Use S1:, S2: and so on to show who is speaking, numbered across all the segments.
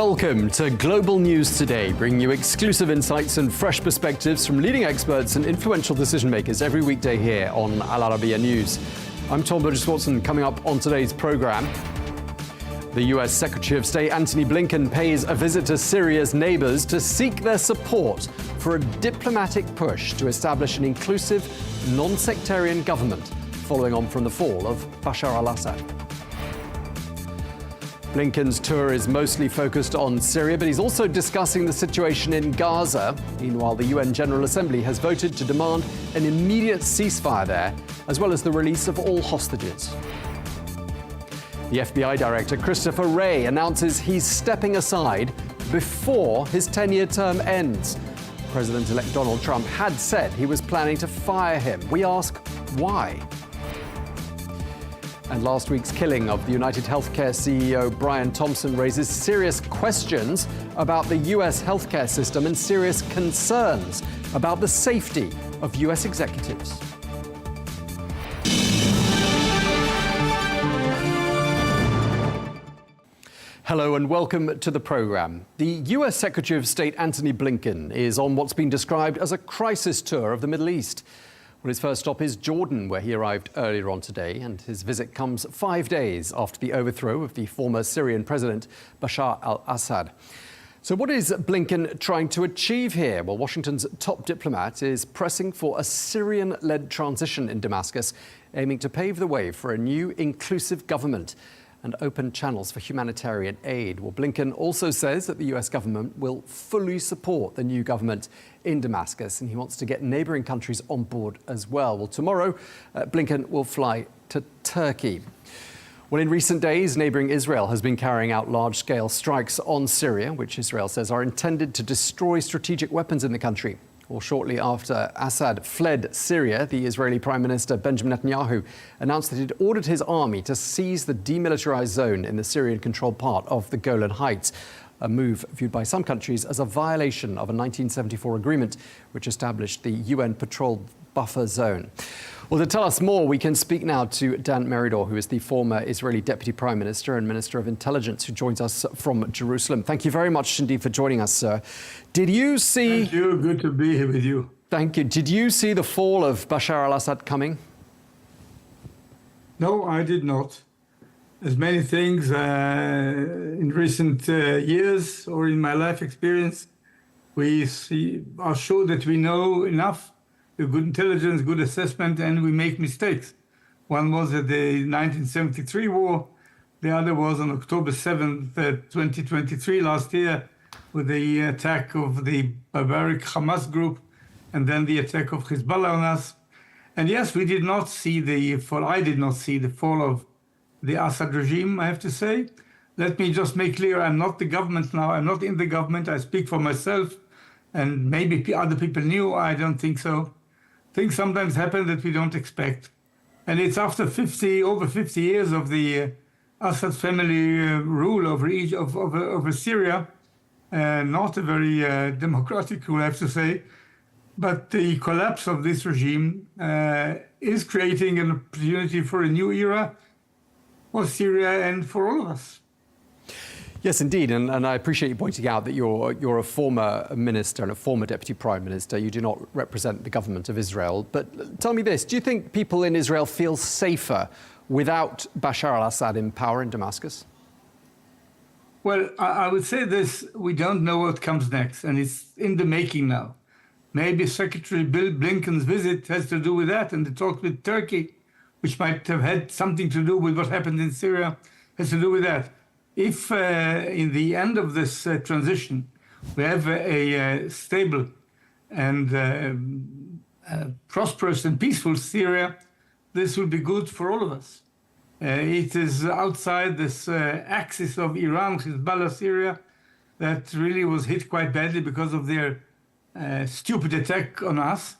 S1: Welcome to Global News Today, bringing you exclusive insights and fresh perspectives from leading experts and influential decision makers every weekday here on Al Arabiya News. I'm Tom Burges Watson. Coming up on today's program, the US Secretary of State Anthony Blinken pays a visit to Syria's neighbors to seek their support for a diplomatic push to establish an inclusive, non-sectarian government following on from the fall of Bashar Al-Assad. Blinken's tour is mostly focused on Syria, but he's also discussing the situation in Gaza. Meanwhile, the UN General Assembly has voted to demand an immediate ceasefire there, as well as the release of all hostages. The FBI Director Chris Wray announces he's stepping aside before his 10-year term ends. President-elect Donald Trump had said he was planning to fire him. We ask why. And last week's killing of the United Healthcare CEO Brian Thompson raises serious questions about the US healthcare system and serious concerns about the safety of US executives. Hello and welcome to the programme. The US Secretary of State Anthony Blinken is on what's been described as a crisis tour of the Middle East. Well, his first stop is Jordan, where he arrived earlier on today, and his visit comes 5 days after the overthrow of the former Syrian president Bashar Al-Assad. So what is Blinken trying to achieve here? Well, Washington's top diplomat is pressing for a Syrian-led transition in Damascus, aiming to pave the way for a new inclusive government and open channels for humanitarian aid. Well, Blinken also says that the US government will fully support the new government in Damascus, and he wants to get neighbouring countries on board as well. Well, tomorrow, Blinken will fly to Turkey. Well, in recent days, neighbouring Israel has been carrying out large-scale strikes on Syria, which Israel says are intended to destroy strategic weapons in the country. Well, shortly after Assad fled Syria, the Israeli Prime Minister Benjamin Netanyahu announced that he'd ordered his army to seize the demilitarized zone in the Syrian-controlled part of the Golan Heights, a move viewed by some countries as a violation of a 1974 agreement which established the UN patrolled buffer zone. Well, to tell us more, we can speak now to Dan Meridor, who is the former Israeli Deputy Prime Minister and Minister of Intelligence, who joins us from Jerusalem. Thank you very much indeed for joining us, sir. Did you see...
S2: Thank you. Good to be here with you.
S1: Thank you. Did you see the fall of Bashar al-Assad coming?
S2: No, I did not. As many things in recent years or in my life experience, we are sure that we know enough, with good intelligence, good assessment, and we make mistakes. One was at the 1973 war. The other was on October 7th, 2023, last year, with the attack of the barbaric Hamas group, and then the attack of Hezbollah on us. And yes, we did not see the fall. I did not see the fall of the Assad regime, I have to say. Let me just make clear, I'm not the government now. I'm not in the government. I speak for myself, and maybe other people knew. I don't think so. Things sometimes happen that we don't expect. And it's after over 50 years of the Assad family rule over Syria, not a very democratic rule, I have to say. But the collapse of this regime is creating an opportunity for a new era for Syria and for all of us.
S1: Yes, indeed, and I appreciate you pointing out that you're a former minister and a former deputy prime minister. You do not represent the government of Israel. But tell me this, do you think people in Israel feel safer without Bashar al-Assad in power in Damascus?
S2: Well, I would say this, we don't know what comes next, and it's in the making now. Maybe Secretary Blinken's visit has to do with that, and the talks with Turkey, which might have had something to do with what happened in Syria, has to do with that. If in the end of this transition, we have a stable and prosperous and peaceful Syria, this will be good for all of us. It is outside this axis of Iran, Hezbollah, Syria, that really was hit quite badly because of their stupid attack on us.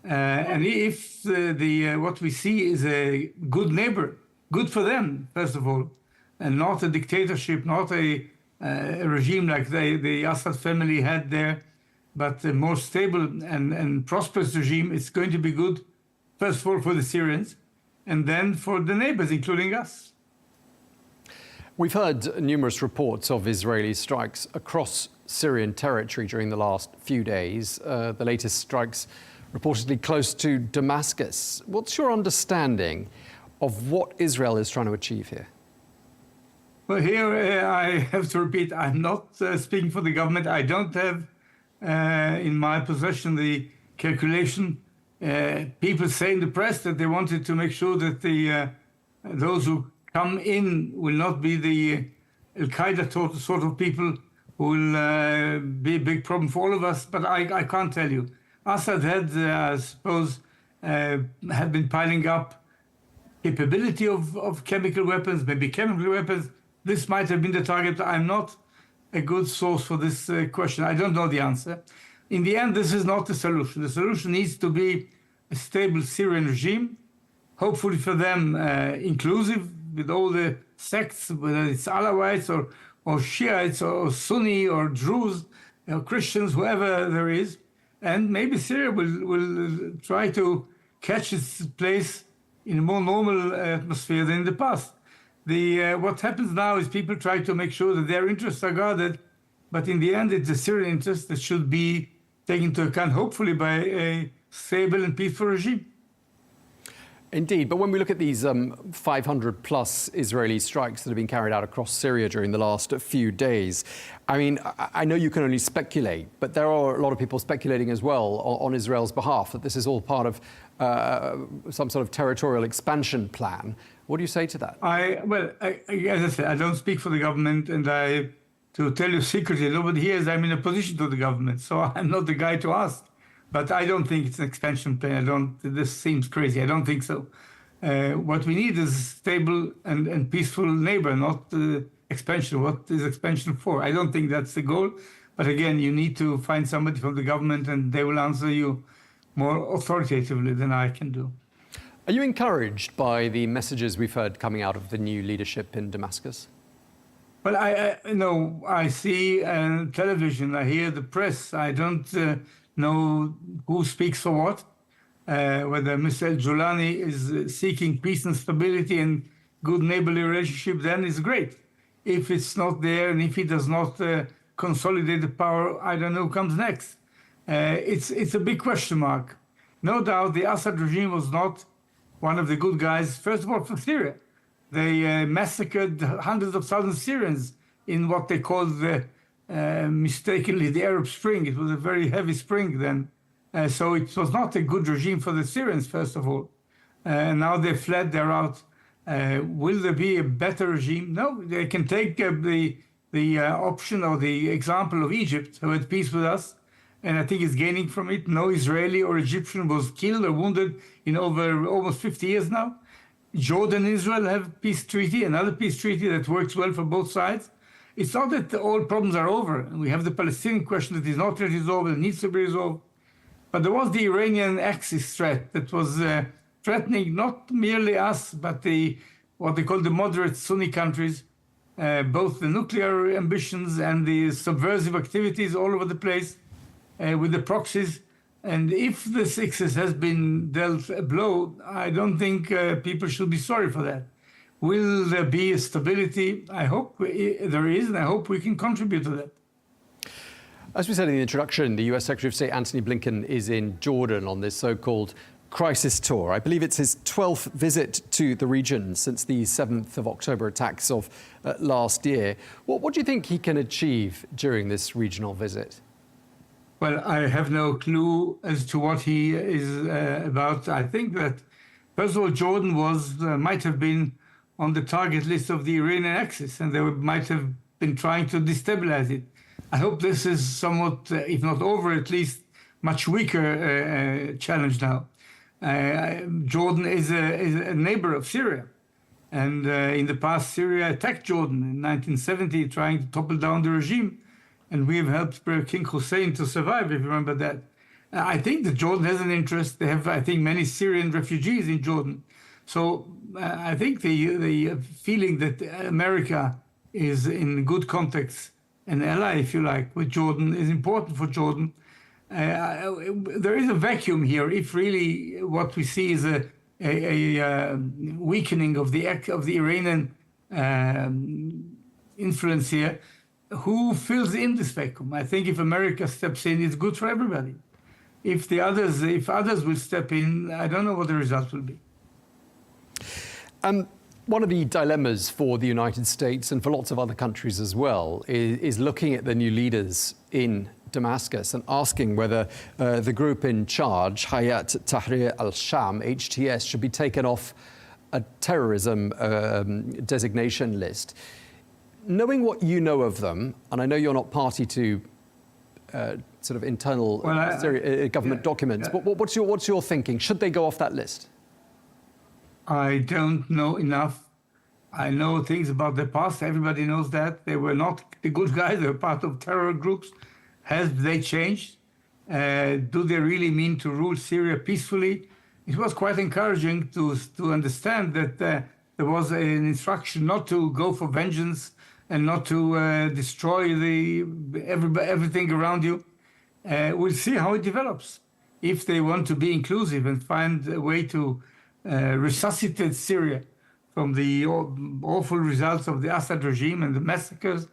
S2: And if what we see is a good neighbor, good for them, first of all, and not a dictatorship, not a regime like the Assad family had there, but a more stable and prosperous regime, it's going to be good, first of all, for the Syrians, and then for the neighbors, including us.
S1: We've heard numerous reports of Israeli strikes across Syrian territory during the last few days. The latest strikes reportedly close to Damascus. What's your understanding of what Israel is trying to achieve here?
S2: Well, here I have to repeat, I'm not speaking for the government. I don't have in my possession the calculation. People say in the press that they wanted to make sure that those who come in will not be the Al-Qaeda sort of people who will be a big problem for all of us, but I can't tell you. Assad had, I suppose, had been piling up capability of chemical weapons, maybe chemical weapons. This might have been the target. I'm not a good source for this question. I don't know the answer. In the end, this is not the solution. The solution needs to be a stable Syrian regime, hopefully for them inclusive with all the sects, whether it's Alawites or Shiites or Sunni or Druze or Christians, whoever there is. And maybe Syria will try to catch its place in a more normal atmosphere than in the past. What happens now is people try to make sure that their interests are guarded, but in the end, it's the Syrian interest that should be taken into account, hopefully by a stable and peaceful regime.
S1: Indeed, but when we look at these 500 plus Israeli strikes that have been carried out across Syria during the last few days, I mean, I know you can only speculate, but there are a lot of people speculating as well on Israel's behalf that this is all part of some sort of territorial expansion plan. What do you say to that?
S2: As I said, I don't speak for the government, and to tell you secretly, nobody here is I'm in opposition to the government, so I'm not the guy to ask. But I don't think it's an expansion plan. This seems crazy. I don't think so. What we need is a stable and peaceful neighbor, not expansion. What is expansion for? I don't think that's the goal. But again, you need to find somebody from the government, and they will answer you more authoritatively than I can do.
S1: Are you encouraged by the messages we've heard coming out of the new leadership in Damascus?
S2: Well, I see television, I hear the press. I don't know who speaks for what. Whether Mr. Al-Julani is seeking peace and stability and good neighborly relationship, then it's great. If it's not there and if he does not consolidate the power, I don't know who comes next. It's a big question mark. No doubt the Assad regime was not one of the good guys, first of all, for Syria. They massacred hundreds of thousands of Syrians in what they called mistakenly the Arab Spring. It was a very heavy spring then. So it was not a good regime for the Syrians, first of all. Now they fled, they're out. Will there be a better regime? No, they can take the option or the example of Egypt, who had peace with us, and I think is gaining from it. No Israeli or Egyptian was killed or wounded in over almost 50 years now. Jordan and Israel have a peace treaty, another peace treaty that works well for both sides. It's not that all problems are over. We have the Palestinian question that is not yet resolved and needs to be resolved. But there was the Iranian Axis threat that was threatening not merely us, but what they call the moderate Sunni countries, both the nuclear ambitions and the subversive activities all over the place with the proxies. And if the Sixes has been dealt a blow, I don't think people should be sorry for that. Will there be a stability? I hope there is, and I hope we can contribute to that.
S1: As we said in the introduction, the US Secretary of State Anthony Blinken is in Jordan on this so-called crisis tour. I believe it's his 12th visit to the region since the 7th of October attacks of last year. What do you think he can achieve during this regional visit?
S2: Well, I have no clue as to what he is about. I think that, first of all, Jordan might have been on the target list of the Iranian Axis, and they might have been trying to destabilize it. I hope this is somewhat, if not over, at least much weaker challenge now. Jordan is a neighbor of Syria. And in the past, Syria attacked Jordan in 1970, trying to topple down the regime. And we have helped King Hussein to survive, if you remember that. I think that Jordan has an interest. They have, I think, many Syrian refugees in Jordan. So I think the feeling that America is in good context, an ally, if you like, with Jordan is important for Jordan. There is a vacuum here if really what we see is a weakening of the Iranian influence here. Who fills in this vacuum? I think if America steps in, it's good for everybody. If others will step in, I don't know what the result will be.
S1: One of the dilemmas for the United States and for lots of other countries as well is looking at the new leaders in Damascus and asking whether the group in charge, Hayat Tahrir al-Sham, HTS, should be taken off a terrorism designation list. Knowing what you know of them, and I know you're not party to sort of internal government documents, but what's your thinking? Should they go off that list?
S2: I don't know enough. I know things about the past. Everybody knows that. They were not the good guys. They were part of terror groups. Have they changed? Do they really mean to rule Syria peacefully? It was quite encouraging to understand that there was an instruction not to go for vengeance and not to destroy everything around you. We'll see how it develops. If they want to be inclusive and find a way to resuscitate Syria from the awful results of the Assad regime and the massacres,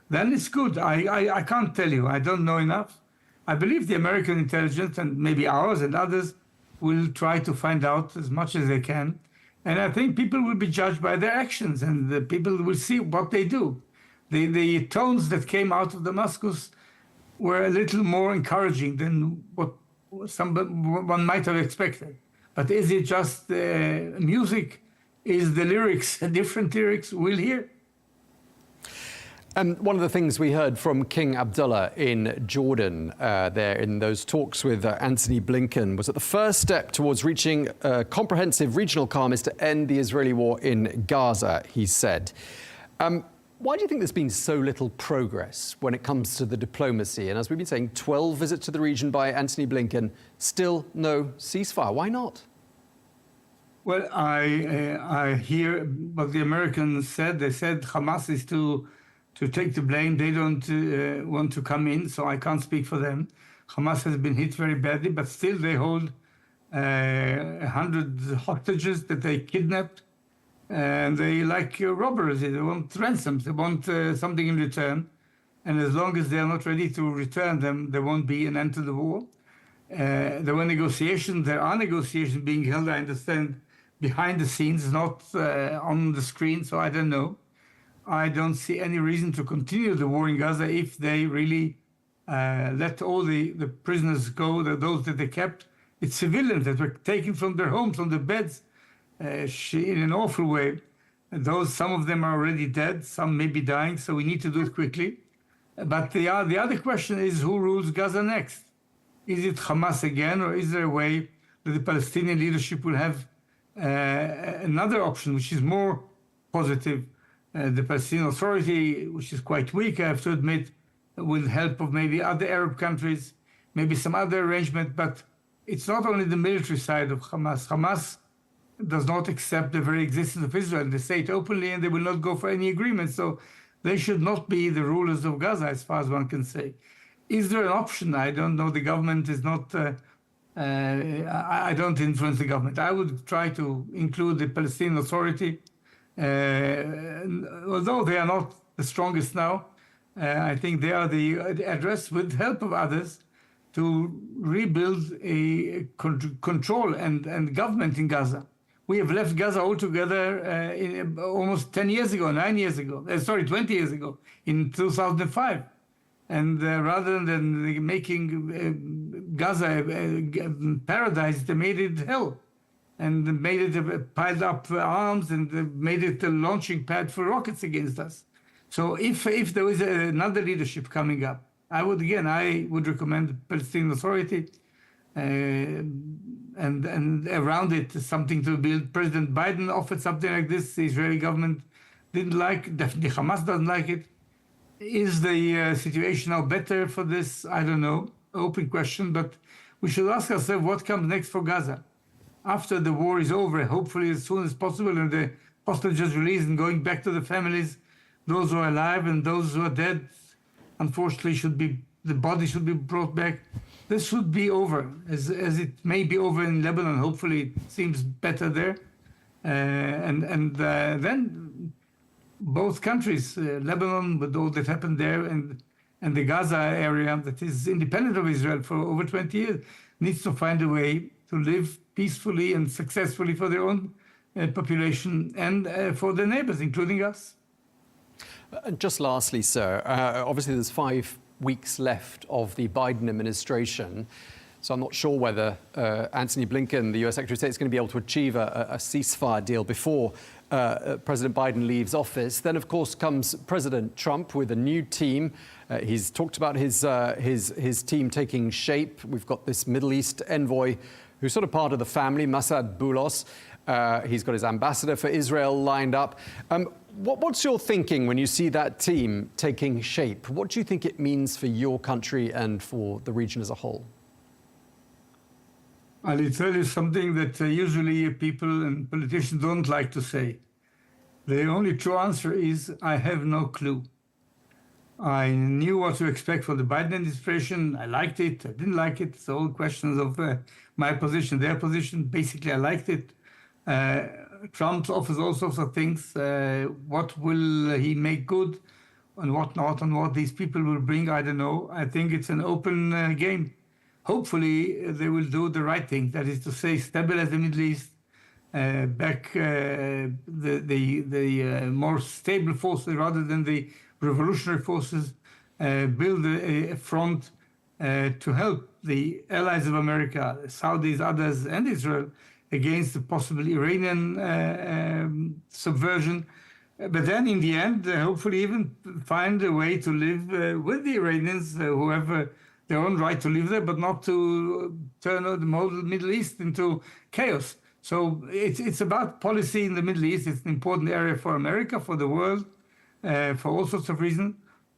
S2: then it's good. I can't tell you. I don't know enough. I believe the American intelligence and maybe ours and others will try to find out as much as they can. And I think people will be judged by their actions, and the people will see what they do. The tones that came out of Damascus were a little more encouraging than what one might have expected. But is it just music? Is the lyrics different lyrics? We'll hear.
S1: One of the things we heard from King Abdullah in Jordan there in those talks with Anthony Blinken was that the first step towards reaching comprehensive regional calm is to end the Israeli war in Gaza, he said. Why do you think there's been so little progress when it comes to the diplomacy? And as we've been saying, 12 visits to the region by Anthony Blinken, still no ceasefire. Why not?
S2: Well, I hear what the Americans said. They said Hamas is to take the blame. They don't want to come in, so I can't speak for them. Hamas has been hit very badly, but still they hold 100 hostages that they kidnapped. And they like robbers. They want ransoms. They want something in return. And as long as they are not ready to return them, there won't be an end to the war. There were negotiations. There are negotiations being held, I understand, behind the scenes, not on the screen. So I don't know. I don't see any reason to continue the war in Gaza if they really let all the prisoners go, those that they kept. It's civilians that were taken from their homes, from their beds, in an awful way. Some of them are already dead, some may be dying, so we need to do it quickly. But the other question is, who rules Gaza next? Is it Hamas again, or is there a way that the Palestinian leadership will have another option, which is more positive? The Palestinian Authority, which is quite weak, I have to admit, with help of maybe other Arab countries, maybe some other arrangement, but it's not only the military side of Hamas. Hamas does not accept the very existence of Israel. They say it openly, and they will not go for any agreement. So they should not be the rulers of Gaza, as far as one can say. Is there an option? I don't know. The government is not, I don't influence the government. I would try to include the Palestinian Authority, although they are not the strongest now. I think they are the address, with help of others, to rebuild a control and government in Gaza. We have left Gaza altogether almost 10 years ago, 9 years ago, 20 years ago, in 2005. And rather than making Gaza a paradise, they made it hell. And made it piled up arms, and made it a launching pad for rockets against us. So if there is another leadership coming up, I would recommend the Palestinian Authority, and around it something to build. President Biden offered something like this. The Israeli government didn't like. Definitely Hamas doesn't like it. Is the situation now better for this? I don't know. Open question, but we should ask ourselves what comes next for Gaza. After the war is over, hopefully as soon as possible, and the hostages released and going back to the families, those who are alive and those who are dead, unfortunately, the body should be brought back. This should be over, as it may be over in Lebanon. Hopefully, it seems better there. And then both countries, Lebanon with all that happened there and the Gaza area that is independent of Israel for over 20 years, needs to find a way to live peacefully and successfully for their own population and for their neighbors, including us.
S1: And just lastly, sir, obviously there's 5 weeks left of the Biden administration. So I'm not sure whether Anthony Blinken, the US Secretary of State, is going to be able to achieve a ceasefire deal before President Biden leaves office. Then, of course, comes President Trump with a new team. He's talked about his team taking shape. We've got this Middle East envoy who's sort of part of the family, Massad Boulos. He's got his ambassador for Israel lined up. What's your thinking when you see that team taking shape? What do you think it means for your country and for the region as a whole?
S2: I'll tell you something that usually people and politicians don't like to say. The only true answer is, I have no clue. I knew what to expect for the Biden administration. I liked it. I didn't like it. It's all questions of my position, their position. Basically, I liked it. Trump offers all sorts of things. What will he make good and what not, and what these people will bring, I don't know. I think it's an open game. Hopefully, they will do the right thing. That is to say, stabilize the Middle East, back the more stable forces rather than the revolutionary forces, build a front to help the allies of America, Saudis, others, and Israel against the possible Iranian subversion. But then in the end, hopefully even find a way to live with the Iranians who have their own right to live there, but not to turn the Middle East into chaos. So it's about policy in the Middle East. It's an important area for America, for the world, for all sorts of reasons.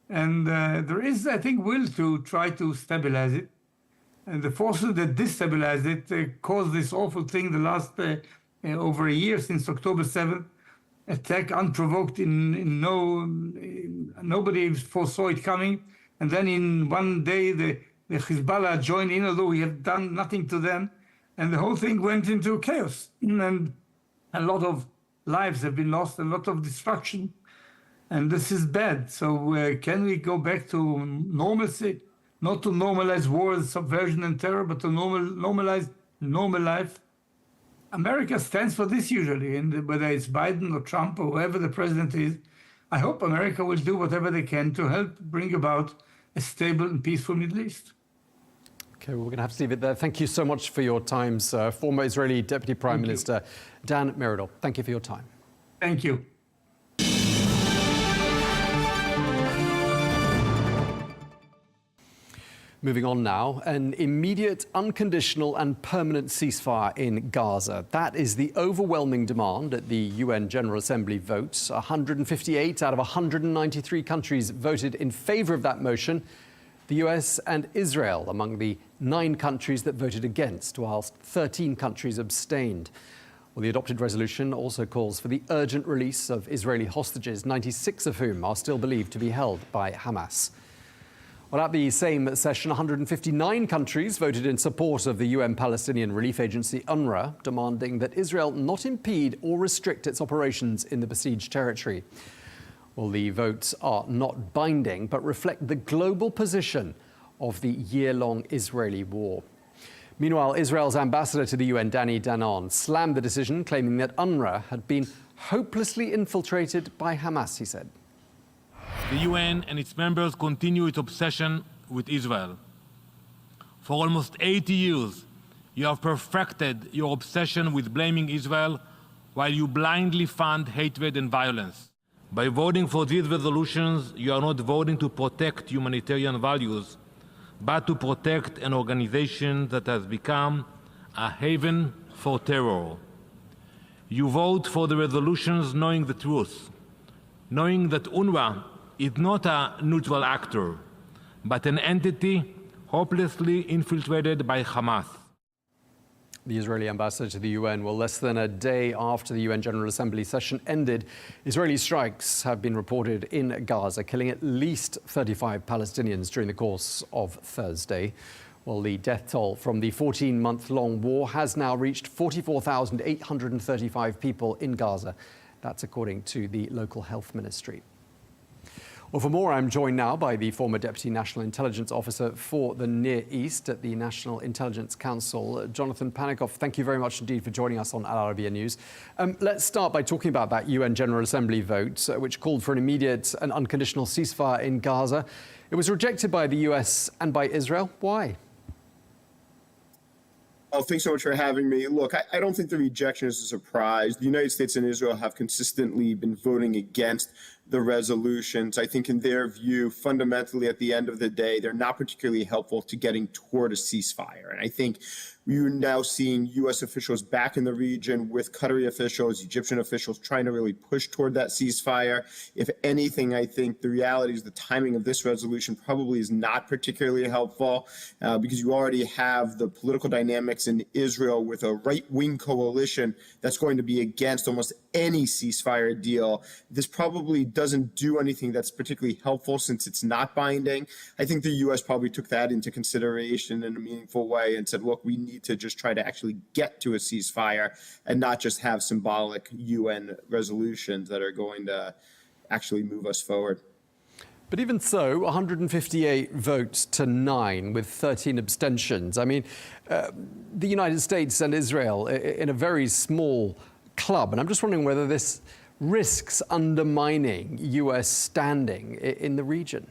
S2: And there is, I think, will to try to stabilize it. And the forces that destabilize it caused this awful thing the last over a year, since October 7th, attack unprovoked. Nobody foresaw it coming. And then in one day, the Hezbollah joined in, although we have done nothing to them. And the whole thing went into chaos. And a lot of lives have been lost, a lot of destruction. And this is bad. So can we go back to normalcy? Not to normalize war, subversion, and terror, but to normalize normal life. America stands for this usually, and whether it's Biden or Trump or whoever the president is, I hope America will do whatever they can to help bring about a stable and peaceful Middle East.
S1: Okay, well, we're going to have to leave it there. Thank you so much for your time, sir. Former Israeli Deputy Prime Minister Dan Meridor. Thank you for your time.
S2: Thank you.
S1: Moving on now, an immediate, unconditional and permanent ceasefire in Gaza. That is the overwhelming demand at the UN General Assembly votes. 158 out of 193 countries voted in favor of that motion. The US and Israel among the 9 countries that voted against, whilst 13 countries abstained. Well, the adopted resolution also calls for the urgent release of Israeli hostages, 96 of whom are still believed to be held by Hamas. Well, at the same session, 159 countries voted in support of the UN Palestinian relief agency UNRWA, demanding that Israel not impede or restrict its operations in the besieged territory. Well, the votes are not binding, but reflect the global position of the year-long Israeli war. Meanwhile, Israel's ambassador to the UN, Danny Danon, slammed the decision, claiming that UNRWA had been hopelessly infiltrated by Hamas, he said.
S3: The UN and its members continue its obsession with Israel. For almost 80 years, you have perfected your obsession with blaming Israel while you blindly fund hatred and violence. By voting for these resolutions, you are not voting to protect humanitarian values, but to protect an organization that has become a haven for terror. You vote for the resolutions knowing the truth, knowing that UNRWA is not a neutral actor, but an entity hopelessly infiltrated by Hamas.
S1: The Israeli ambassador to the UN, well, less than a day after the UN General Assembly session ended, Israeli strikes have been reported in Gaza, killing at least 35 Palestinians during the course of Thursday. Well, the death toll from the 14-month-long war has now reached 44,835 people in Gaza That's according to the local health ministry. Well, for more, I'm joined now by the former Deputy National Intelligence Officer for the Near East at the National Intelligence Council, Jonathan Panikoff. Thank you very much indeed for joining us on Al Arabiya News. Let's start by talking about that UN General Assembly vote, which called for an immediate and unconditional ceasefire in Gaza. It was rejected by the US and by Israel. Why?
S4: Oh, thanks so much for having me. Look, I don't think the rejection is a surprise. The United States and Israel have consistently been voting against the resolutions. I think in their view, fundamentally, at the end of the day, they're not particularly helpful to getting toward a ceasefire. And I think we're now seeing U.S. officials back in the region with Qatari officials, Egyptian officials trying to really push toward that ceasefire. If anything, I think the reality is the timing of this resolution probably is not particularly helpful because you already have the political dynamics in Israel with a right-wing coalition that's going to be against almost any ceasefire deal. This probably doesn't do anything that's particularly helpful since it's not binding. I think the U.S. probably took that into consideration in a meaningful way and said, look, we need to just try to actually get to a ceasefire and not just have symbolic UN resolutions that are going to actually move us forward.
S1: But even so, 158 votes to 9 with 13 abstentions. I mean, the United States and Israel in a very small club. And I'm just wondering whether this risks undermining US standing in the region.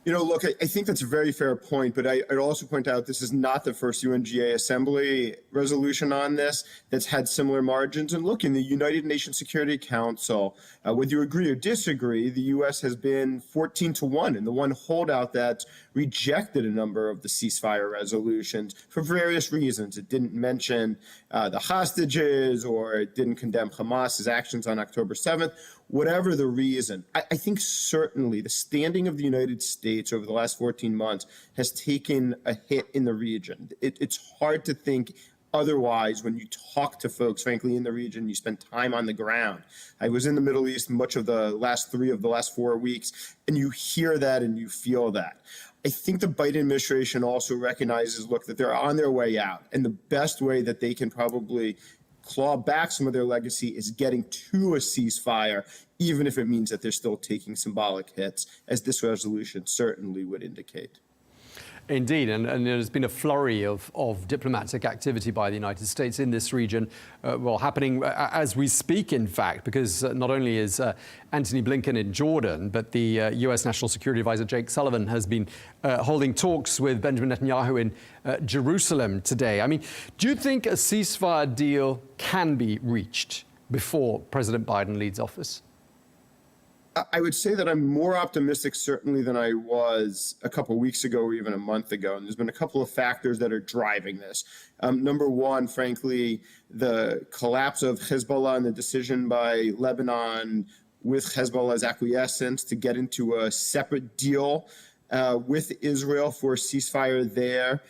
S4: You know, look, I think that's a very fair point, but I'd also point out this is not the first UNGA Assembly resolution on this that's had similar margins. And look, in the United Nations Security Council, whether you agree or disagree, the U.S. has been 14-1, and the one holdout that's rejected a number of the ceasefire resolutions for various reasons. It didn't mention the hostages, or it didn't condemn Hamas's actions on October 7th. Whatever the reason, I think certainly the standing of the United States over the last 14 months has taken a hit in the region. It's hard to think otherwise when you talk to folks, frankly, in the region, you spend time on the ground. I was in the Middle East much of the last 3 of the last 4 weeks, and you hear that and you feel that. I think the Biden administration also recognizes, look, that they're on their way out, and the best way that they can probably claw back some of their legacy is getting to a ceasefire, even if it means that they're still taking symbolic hits, as this resolution certainly would indicate.
S1: Indeed, and there's been a flurry of diplomatic activity by the United States in this region, happening as we speak, in fact, because not only is Anthony Blinken in Jordan, but the US National Security Advisor Jake Sullivan has been holding talks with Benjamin Netanyahu in Jerusalem today. I mean, do you think a ceasefire deal can be reached before President Biden leaves office?
S4: I would say that I'm more optimistic, certainly, than I was a couple of weeks ago or even a month ago. And there's been a couple of factors that are driving this. Number one, frankly, the collapse of Hezbollah and the decision by Lebanon with Hezbollah's acquiescence to get into a separate deal with Israel for a ceasefire there,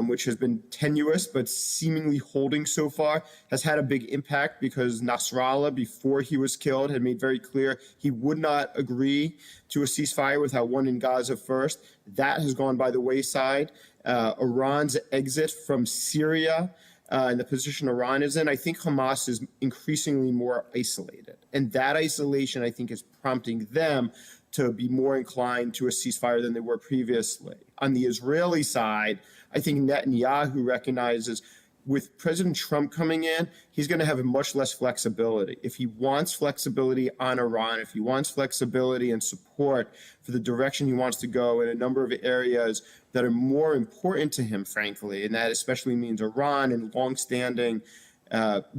S4: which has been tenuous but seemingly holding so far, has had a big impact because Nasrallah, before he was killed, had made very clear he would not agree to a ceasefire without one in Gaza first. That has gone by the wayside. Iran's exit from Syria and the position Iran is in, I think Hamas is increasingly more isolated. And that isolation, I think, is prompting them to be more inclined to a ceasefire than they were previously. On the Israeli side, I think Netanyahu recognizes with President Trump coming in, he's going to have much less flexibility. If he wants flexibility on Iran, if he wants flexibility and support for the direction he wants to go in a number of areas that are more important to him, frankly, and that especially means Iran and the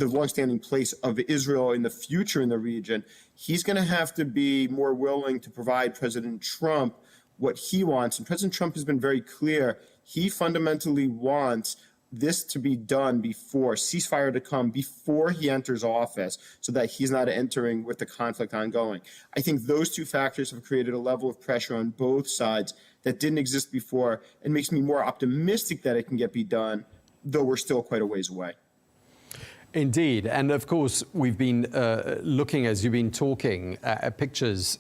S4: longstanding place of Israel in the future in the region, he's going to have to be more willing to provide President Trump what he wants. And President Trump has been very clear. He fundamentally wants this to be done before, ceasefire to come before he enters office so that he's not entering with the conflict ongoing. I think those two factors have created a level of pressure on both sides that didn't exist before and makes me more optimistic that it can be done, though we're still quite a ways away.
S1: Indeed. And of course, we've been looking, as you've been talking, at pictures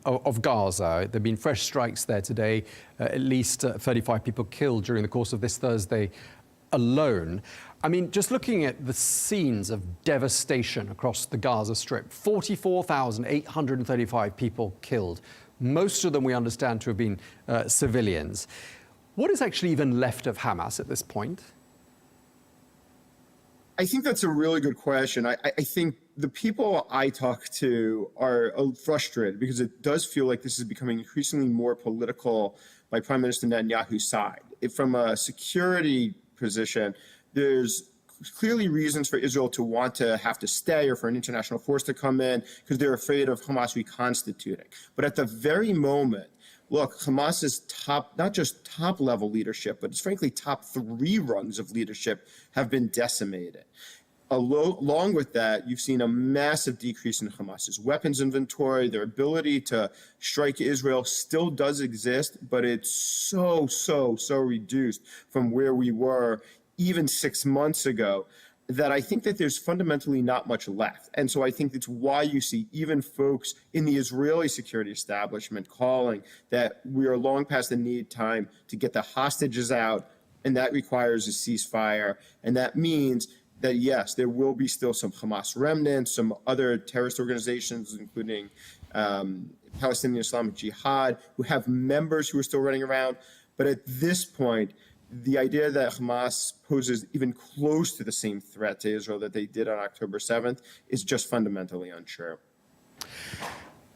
S1: of Gaza. There have been fresh strikes there today, at least 35 people killed during the course of this Thursday alone. I mean, just looking at the scenes of devastation across the Gaza Strip, 44,835 people killed. Most of them we understand to have been civilians. What is actually even left of Hamas at this point?
S4: I think that's a really good question. I think the people I talk to are frustrated because it does feel like this is becoming increasingly more political by Prime Minister Netanyahu's side. From a security position, there's clearly reasons for Israel to want to have to stay or for an international force to come in because they're afraid of Hamas reconstituting. But at the very moment, look, Hamas's not just top level leadership, but it's frankly top 3 rungs of leadership have been decimated. Along with that, you've seen a massive decrease in Hamas's weapons inventory. Their ability to strike Israel still does exist, but it's so reduced from where we were even 6 months ago that I think that there's fundamentally not much left. And so I think that's why you see even folks in the Israeli security establishment calling that we are long past the need time to get the hostages out, and that requires a ceasefire. And that means that, yes, there will be still some Hamas remnants, some other terrorist organizations, including Palestinian Islamic Jihad, who have members who are still running around. But at this point, the idea that Hamas poses even close to the same threat to Israel that they did on October 7th is just fundamentally untrue.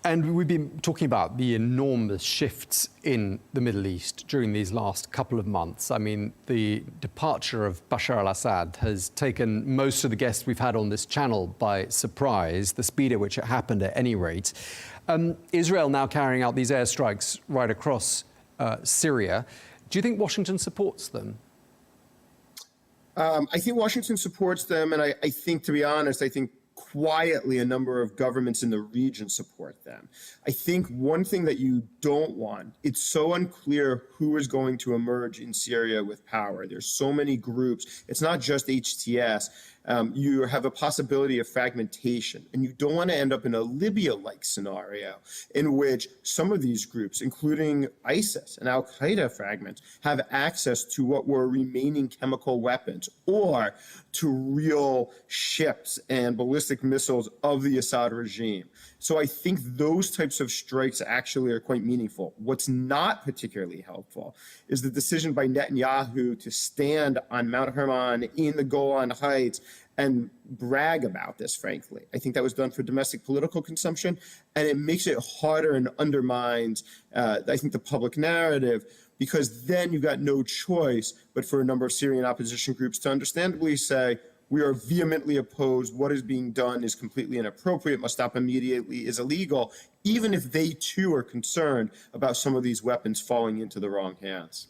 S1: And we've been talking about the enormous shifts in the Middle East during these last couple of months. I mean, the departure of Bashar Al-Assad has taken most of the guests we've had on this channel by surprise, the speed at which it happened at any rate. Israel now carrying out these airstrikes right across Syria. Do you think Washington supports them?
S4: I think Washington supports them, and I think, to be honest, I think quietly a number of governments in the region support them. I think one thing that you don't want, it's so unclear who is going to emerge in Syria with power. There's so many groups. It's not just HTS. You have a possibility of fragmentation, and you don't want to end up in a Libya-like scenario in which some of these groups, including ISIS and Al-Qaeda fragments, have access to what were remaining chemical weapons or to real ships and ballistic missiles of the Assad regime. So I think those types of strikes actually are quite meaningful. What's not particularly helpful is the decision by Netanyahu to stand on Mount Hermon in the Golan Heights and brag about this, frankly. I think that was done for domestic political consumption, and it makes it harder and undermines, I think, the public narrative, because then you've got no choice but for a number of Syrian opposition groups to understandably say, we are vehemently opposed. What is being done is completely inappropriate, must stop immediately, is illegal, even if they too are concerned about some of these weapons falling into the wrong hands.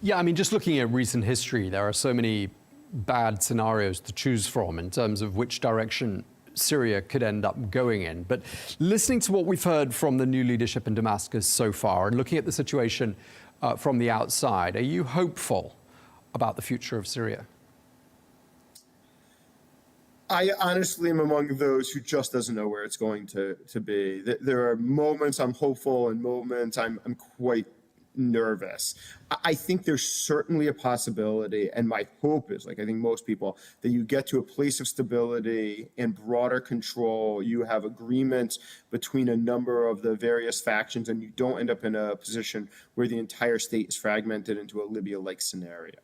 S1: Yeah, I mean, just looking at recent history, there are so many bad scenarios to choose from in terms of which direction Syria could end up going in. But listening to what we've heard from the new leadership in Damascus so far and looking at the situation from the outside, are you hopeful about the future of Syria?
S4: I honestly am among those who just doesn't know where it's going to be. There are moments I'm hopeful and moments I'm quite nervous. I think there's certainly a possibility, and my hope is, like I think most people, that you get to a place of stability and broader control. You have agreements between a number of the various factions, and you don't end up in a position where the entire state is fragmented into a Libya-like scenario.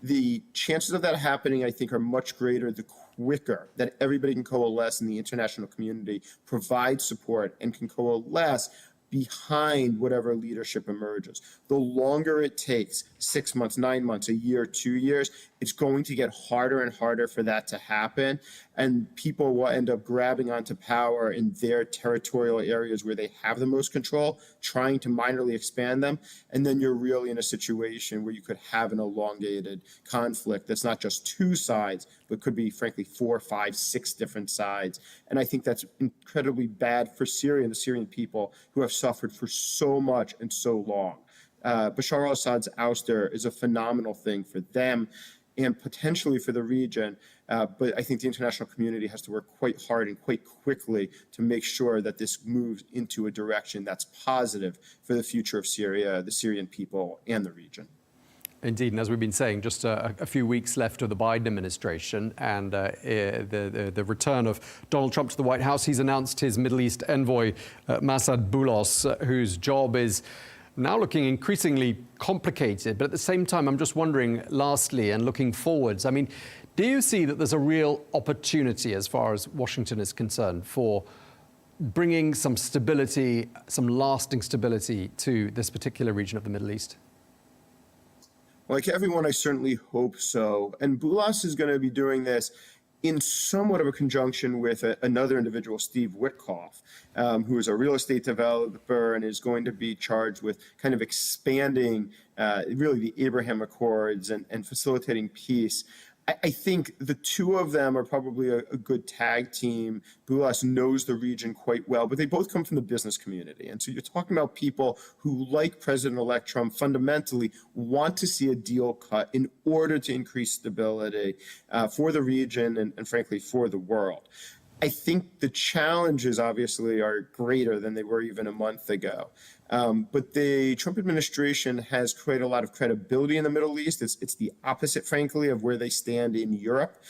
S4: The chances of that happening, I think, are much greater the quicker that everybody can coalesce in the international community, provide support, and can coalesce behind whatever leadership emerges. The longer it takes, 6 months, 9 months, a year, 2 years, it's going to get harder and harder for that to happen. And people will end up grabbing onto power in their territorial areas where they have the most control, trying to minorly expand them. And then you're really in a situation where you could have an elongated conflict that's not just two sides, but could be, frankly, 4, 5, 6 different sides. And I think that's incredibly bad for Syria and the Syrian people who have suffered for so much and so long. Bashar al-Assad's ouster is a phenomenal thing for them and potentially for the region. But I think the international community has to work quite hard and quite quickly to make sure that this moves into a direction that's positive for the future of Syria, the Syrian people, and the region.
S1: Indeed, and as we've been saying, just a few weeks left of the Biden administration and the return of Donald Trump to the White House. He's announced his Middle East envoy, Massad Boulos, whose job is now looking increasingly complicated. But at the same time, I'm just wondering, lastly, and looking forwards, I mean, do you see that there's a real opportunity as far as Washington is concerned for bringing some stability, some lasting stability to this particular region of the Middle East?
S4: Like everyone, I certainly hope so. And Boulos is going to be doing this in somewhat of a conjunction with another individual, Steve Witkoff, who is a real estate developer and is going to be charged with kind of expanding really the Abraham Accords and facilitating peace. I think the two of them are probably a good tag team. Boulos knows the region quite well, but they both come from the business community. And so you're talking about people who, like President-elect Trump, fundamentally want to see a deal cut in order to increase stability for the region and frankly, for the world. I think the challenges obviously are greater than they were even a month ago. But the Trump administration has created a lot of credibility in the Middle East. It's the opposite, frankly, of where they stand in Europe.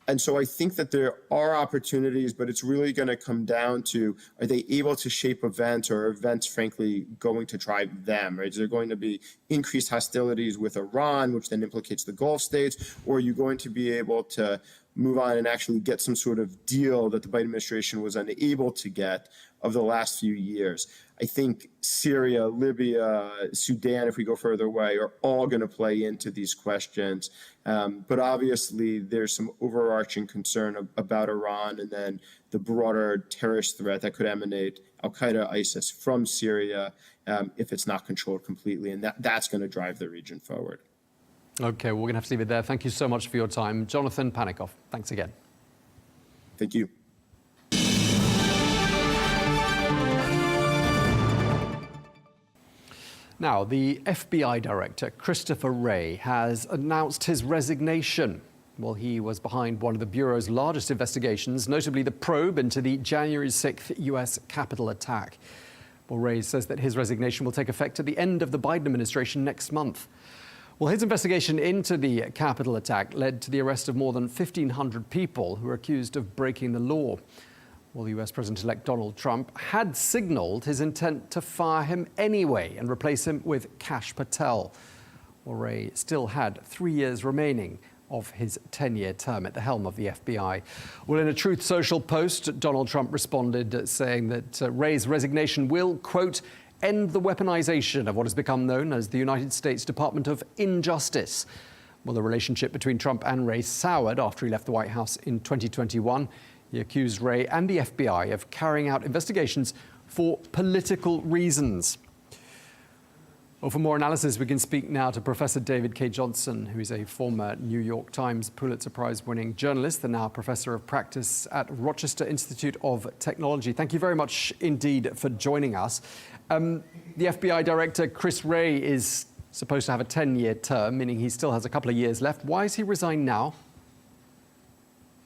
S4: And so I think that there are opportunities, but it's really going to come down to, are they able to shape events, or events, frankly, going to drive them? Right? Is there going to be increased hostilities with Iran, which then implicates the Gulf states? Or are you going to be able to move on and actually get some sort of deal that the Biden administration was unable to get of the last few years? I think Syria, Libya, Sudan, if we go further away, are all going to play into these questions. But obviously, there's some overarching concern about Iran and then the broader terrorist threat that could emanate Al-Qaeda, ISIS from Syria if it's not controlled completely. And that's going to drive the region forward.
S1: OK, we're going to have to leave it there. Thank you so much for your time. Jonathan Panikoff, thanks again.
S4: Thank you.
S1: Now, the FBI Director, Christopher Wray, has announced his resignation. Well, he was behind one of the Bureau's largest investigations, notably the probe into the January 6th US Capitol attack. Well, Wray says that his resignation will take effect at the end of the Biden administration next month. Well, his investigation into the Capitol attack led to the arrest of more than 1,500 people who were accused of breaking the law. Well, the US President-elect Donald Trump had signaled his intent to fire him anyway and replace him with Kash Patel. Well, Wray still had 3 years remaining of his 10-year term at the helm of the FBI. Well, in a Truth Social post, Donald Trump responded saying that Wray's resignation will, quote, end the weaponization of what has become known as the United States Department of Injustice. Well, the relationship between Trump and Wray soured after he left the White House in 2021. He accused Wray and the FBI of carrying out investigations for political reasons. Well, for more analysis, we can speak now to Professor David K. Johnston, who is a former New York Times Pulitzer Prize-winning journalist and now professor of practice at Rochester Institute of Technology. Thank you very much indeed for joining us. The FBI Director Chris Wray is supposed to have a 10-year term, meaning he still has a couple of years left. Why has he resigned now?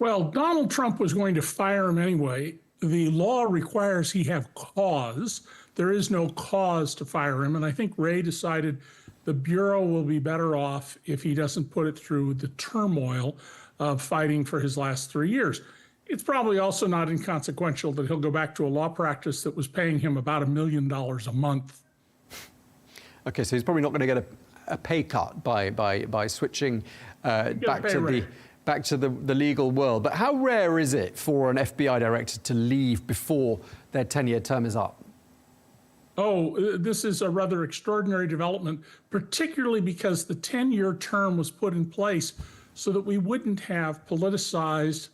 S5: Well, Donald Trump was going to fire him anyway. The law requires he have cause. There is no cause to fire him. And I think Wray decided the Bureau will be better off if he doesn't put it through the turmoil of fighting for his last 3 years. It's probably also not inconsequential that he'll go back to a law practice that was paying him about $1 million a month.
S1: OK, so he's probably not going to get a pay cut by switching back to the legal world. But how rare is it for an FBI director to leave before their 10-year term is up?
S5: Oh, this is a rather extraordinary development, particularly because the 10-year term was put in place so that we wouldn't have politicized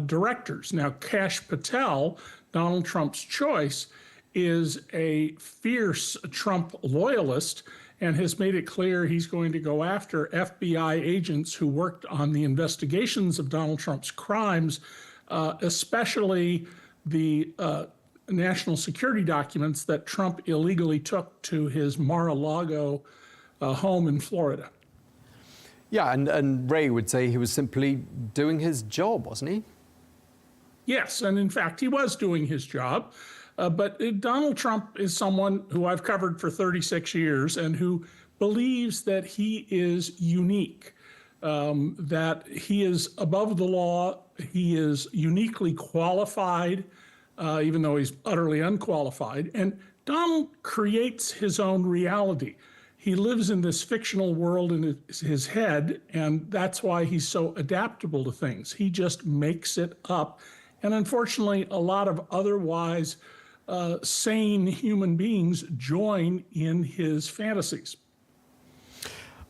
S5: directors. Now, Kash Patel, Donald Trump's choice, is a fierce Trump loyalist and has made it clear he's going to go after FBI agents who worked on the investigations of Donald Trump's crimes, especially the national security documents that Trump illegally took to his Mar-a-Lago home in Florida.
S1: Yeah, and Wray would say he was simply doing his job, wasn't he?
S5: Yes, and in fact, he was doing his job. But Donald Trump is someone who I've covered for 36 years and who believes that he is unique, that he is above the law, he is uniquely qualified, even though he's utterly unqualified. And Donald creates his own reality. He lives in this fictional world in his head, and that's why he's so adaptable to things. He just makes it up. And unfortunately, a lot of otherwise sane human beings join in his fantasies.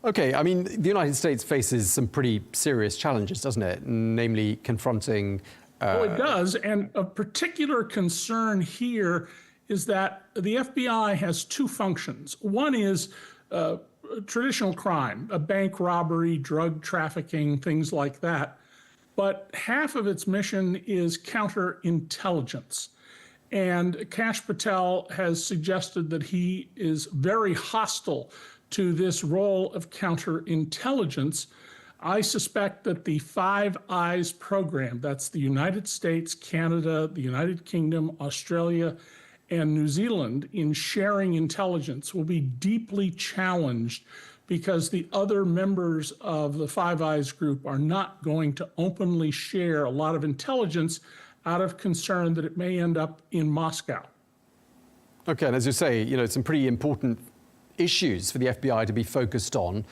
S1: Okay, I mean, the United States faces some pretty serious challenges, doesn't it? Namely, confronting...
S5: Oh, it does. And a particular concern here is that the FBI has two functions. One is traditional crime, a bank robbery, drug trafficking, things like that. But half of its mission is counterintelligence. And Kash Patel has suggested that he is very hostile to this role of counterintelligence. I suspect that the Five Eyes program, that's the United States, Canada, the United Kingdom, Australia, and New Zealand, in sharing intelligence will be deeply challenged because the other members of the Five Eyes group are not going to openly share a lot of intelligence out of concern that it may end up in Moscow.
S1: Okay, and as you say, you know, some pretty important issues for the FBI to be focused on,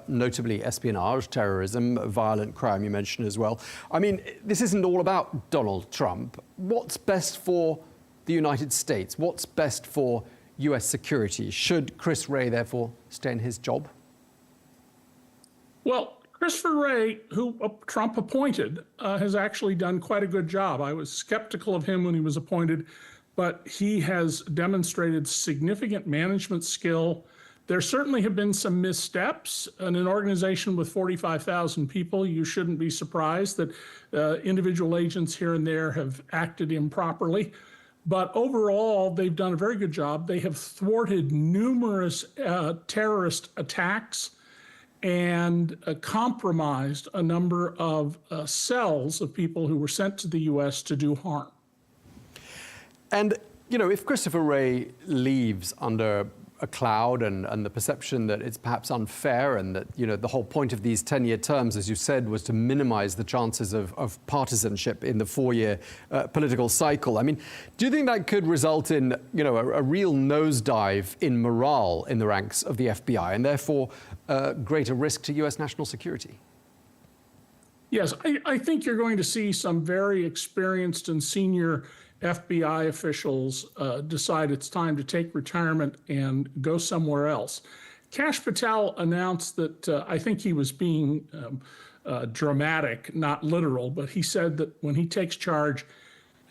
S1: notably espionage, terrorism, violent crime you mentioned as well. I mean, this isn't all about Donald Trump. What's best for the United States? What's best for US security? Should Chris Wray therefore stay in his job?
S5: Well, Christopher Wray, who Trump appointed, has actually done quite a good job. I was skeptical of him when he was appointed, but he has demonstrated significant management skill. There certainly have been some missteps. In an organization with 45,000 people, you shouldn't be surprised that individual agents here and there have acted improperly. But overall, they've done a very good job. They have thwarted numerous terrorist attacks and compromised a number of cells of people who were sent to the U.S. to do harm.
S1: And, you know, if Christopher Wray leaves under a cloud and the perception that it's perhaps unfair and that, you know, the whole point of these 10-year terms, as you said, was to minimize the chances of partisanship in the 4-year political cycle. I mean, do you think that could result in, you know, a real nosedive in morale in the ranks of the FBI and therefore greater risk to U.S. national security?
S5: Yes, I think you're going to see some very experienced and senior FBI officials decide it's time to take retirement and go somewhere else. Kash Patel announced that I think he was being dramatic, not literal, but he said that when he takes charge,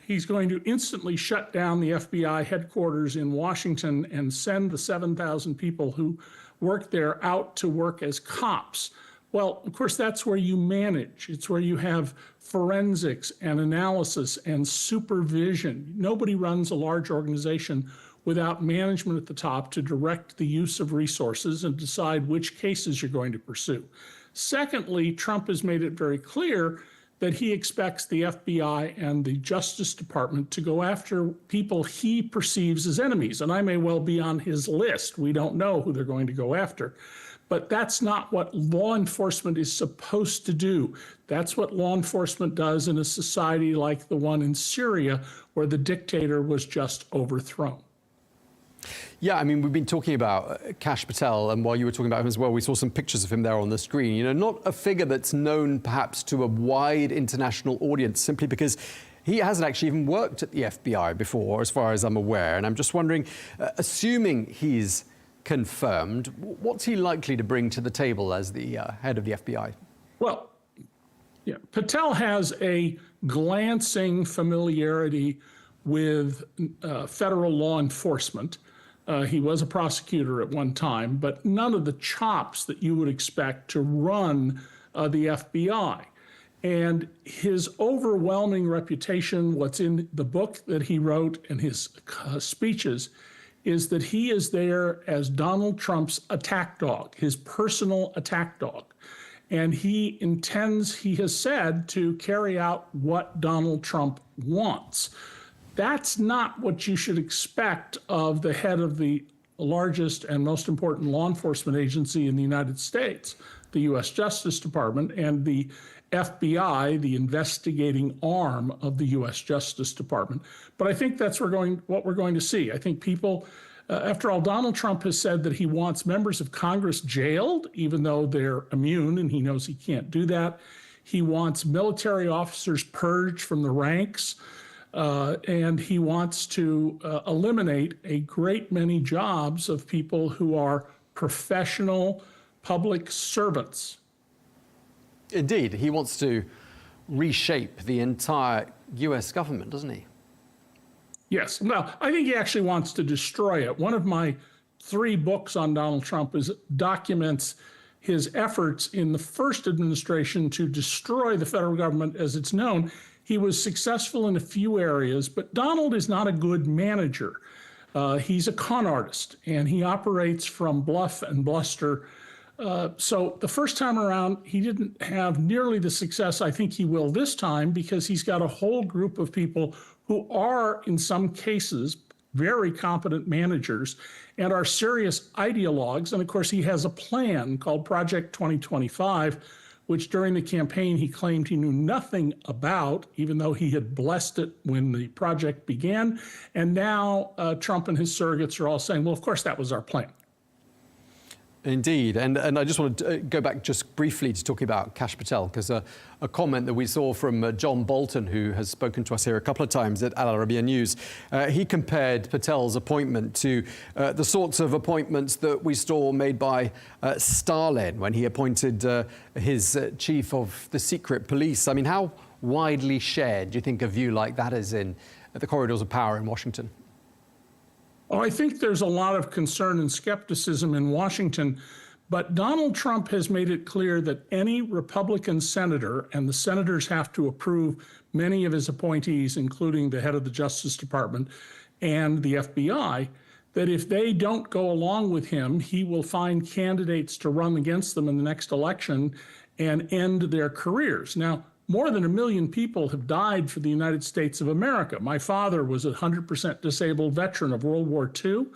S5: he's going to instantly shut down the FBI headquarters in Washington and send the 7,000 people who work there out to work as cops. Well, of course, that's where you manage. It's where you have forensics and analysis and supervision. Nobody runs a large organization without management at the top to direct the use of resources and decide which cases you're going to pursue. Secondly, Trump has made it very clear that he expects the FBI and the Justice Department to go after people he perceives as enemies. And I may well be on his list. We don't know who they're going to go after. But that's not what law enforcement is supposed to do. That's what law enforcement does in a society like the one in Syria, where the dictator was just overthrown.
S1: Yeah, I mean, we've been talking about Kash Patel, and while you were talking about him as well, we saw some pictures of him there on the screen. You know, not a figure that's known perhaps to a wide international audience simply because he hasn't actually even worked at the FBI before, as far as I'm aware. And I'm just wondering, assuming he's confirmed, what's he likely to bring to the table as the head of the FBI?
S5: Well, yeah, Patel has a glancing familiarity with federal law enforcement. He was a prosecutor at one time, but none of the chops that you would expect to run the FBI. And his overwhelming reputation, what's in the book that he wrote and his speeches, is that he is there as Donald Trump's attack dog, his personal attack dog. And he intends, he has said, to carry out what Donald Trump wants. That's not what you should expect of the head of the largest and most important law enforcement agency in the United States, the U.S. Justice Department, and the FBI, the investigating arm of the U.S. Justice Department. But I think that's what we're going to see. I think people, after all, Donald Trump has said that he wants members of Congress jailed, even though they're immune, and he knows he can't do that. He wants military officers purged from the ranks, and he wants to eliminate a great many jobs of people who are professional public servants.
S1: Indeed, he wants to reshape the entire US government, doesn't he?
S5: Yes. Well, I think he actually wants to destroy it. One of my 3 books on Donald Trump documents his efforts in the first administration to destroy the federal government as it's known. He was successful in a few areas, but Donald is not a good manager. He's a con artist, and he operates from bluff and bluster. So the first time around, he didn't have nearly the success I think he will this time, because he's got a whole group of people who are, in some cases, very competent managers and are serious ideologues. And of course, he has a plan called Project 2025, which during the campaign he claimed he knew nothing about, even though he had blessed it when the project began. And now Trump and his surrogates are all saying, well, of course, that was our plan.
S1: Indeed, and I just want to go back just briefly to talking about Kash Patel, because a comment that we saw from John Bolton, who has spoken to us here a couple of times at Al Arabiya News, he compared Patel's appointment to the sorts of appointments that we saw made by Stalin when he appointed his chief of the secret police. I mean, how widely shared do you think a view like that is in the corridors of power in Washington?
S5: Oh, I think there's a lot of concern and skepticism in Washington, but Donald Trump has made it clear that any Republican senator, and the senators have to approve many of his appointees, including the head of the Justice Department and the FBI, that if they don't go along with him, he will find candidates to run against them in the next election and end their careers. Now, more than 1 million people have died for the United States of America. My father was a 100% disabled veteran of World War II.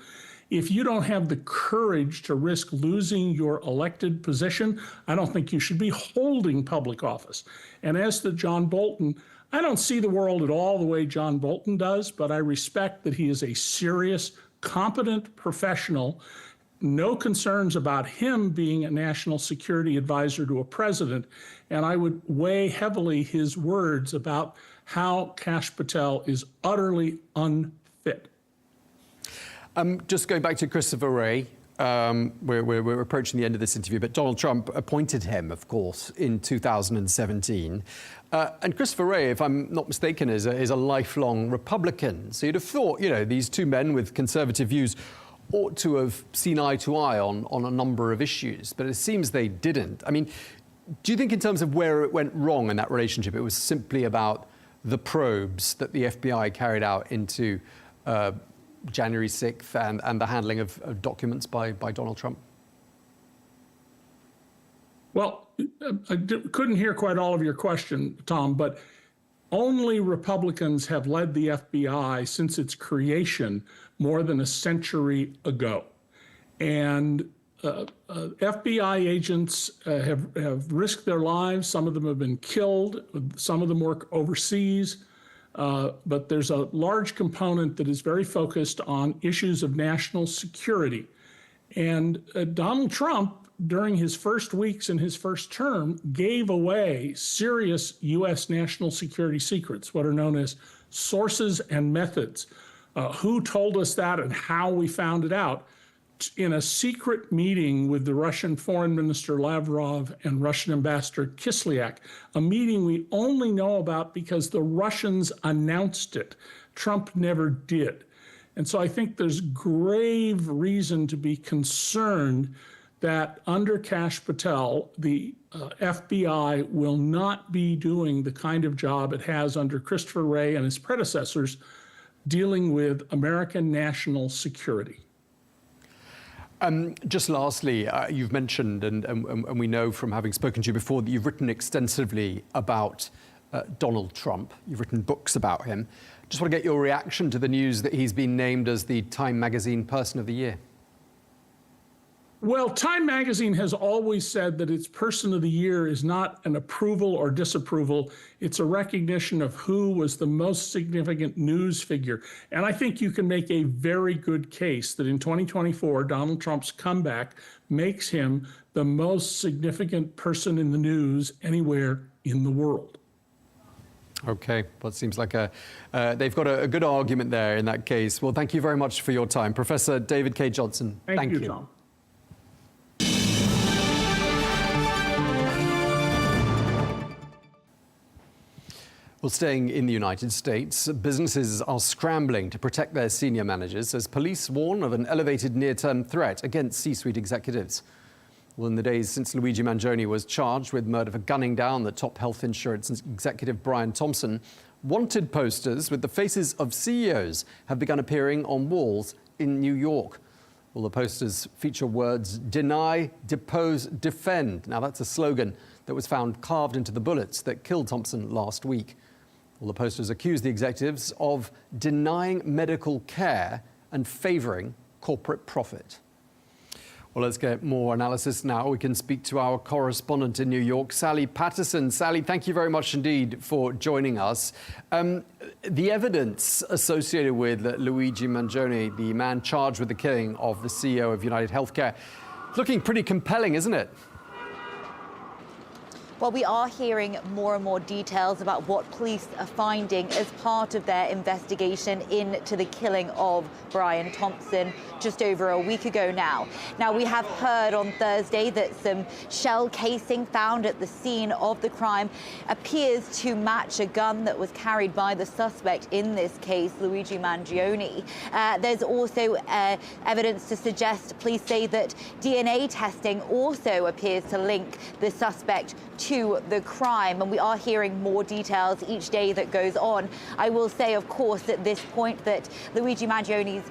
S5: If you don't have the courage to risk losing your elected position, I don't think you should be holding public office. And as to John Bolton, I don't see the world at all the way John Bolton does, but I respect that he is a serious, competent professional. No concerns about him being a national security advisor to a president. And I would weigh heavily his words about how Kash Patel is utterly unfit.
S1: Just going back to Christopher Wray, we're approaching the end of this interview, but Donald Trump appointed him, of course, in 2017. And Christopher Wray, if I'm not mistaken, is a lifelong Republican. So you'd have thought, you know, these two men with conservative views ought to have seen eye to eye on a number of issues, but it seems they didn't. I mean, do you think in terms of where it went wrong in that relationship, it was simply about the probes that the FBI carried out into January 6th and the handling of documents by Donald Trump?
S5: Well, I couldn't hear quite all of your question, Tom, but only Republicans have led the FBI since its creation more than a century ago. And FBI agents have risked their lives. Some of them have been killed. Some of them work overseas. But there's a large component that is very focused on issues of national security. And Donald Trump, during his first weeks in his first term, gave away serious U.S. national security secrets, what are known as sources and methods. Who told us that and how we found it out? In a secret meeting with the Russian Foreign Minister Lavrov and Russian Ambassador Kislyak, a meeting we only know about because the Russians announced it. Trump never did. And so I think there's grave reason to be concerned that under Kash Patel, the FBI will not be doing the kind of job it has under Christopher Wray and his predecessors dealing with American national security.
S1: Just lastly, you've mentioned, and we know from having spoken to you before, that you've written extensively about Donald Trump. You've written books about him. Just want to get your reaction to the news that he's been named as the Time Magazine Person of the Year.
S5: Well, Time magazine has always said that its Person of the Year is not an approval or disapproval. It's a recognition of who was the most significant news figure. And I think you can make a very good case that in 2024, Donald Trump's comeback makes him the most significant person in the news anywhere in the world.
S1: Okay, well, it seems like they've got a good argument there in that case. Well, thank you very much for your time. Professor David K. Johnston,
S5: Thank you, Tom.
S1: Well, staying in the United States, businesses are scrambling to protect their senior managers as police warn of an elevated near-term threat against C-suite executives. Well, in the days since Luigi Mangione was charged with murder for gunning down the top health insurance executive Brian Thompson, wanted posters with the faces of CEOs have begun appearing on walls in New York. Well, the posters feature words deny, depose, defend. Now, that's a slogan that was found carved into the bullets that killed Thompson last week. Well, the posters accuse the executives of denying medical care and favouring corporate profit. Well, let's get more analysis now. We can speak to our correspondent in New York, Sally Patterson. Sally, thank you very much indeed for joining us. The evidence associated with Luigi Mangione, the man charged with the killing of the CEO of United Healthcare, looking pretty compelling, isn't it?
S6: Well, we are hearing more and more details about what police are finding as part of their investigation into the killing of Brian Thompson just over a week ago now. Now, we have heard on Thursday that some shell casing found at the scene of the crime appears to match a gun that was carried by the suspect in this case, Luigi Mangione. There's also evidence to suggest, police say, that DNA testing also appears to link the suspect to the crime, and we are hearing more details each day that goes on. I will say, of course, at this point that Luigi Mangione's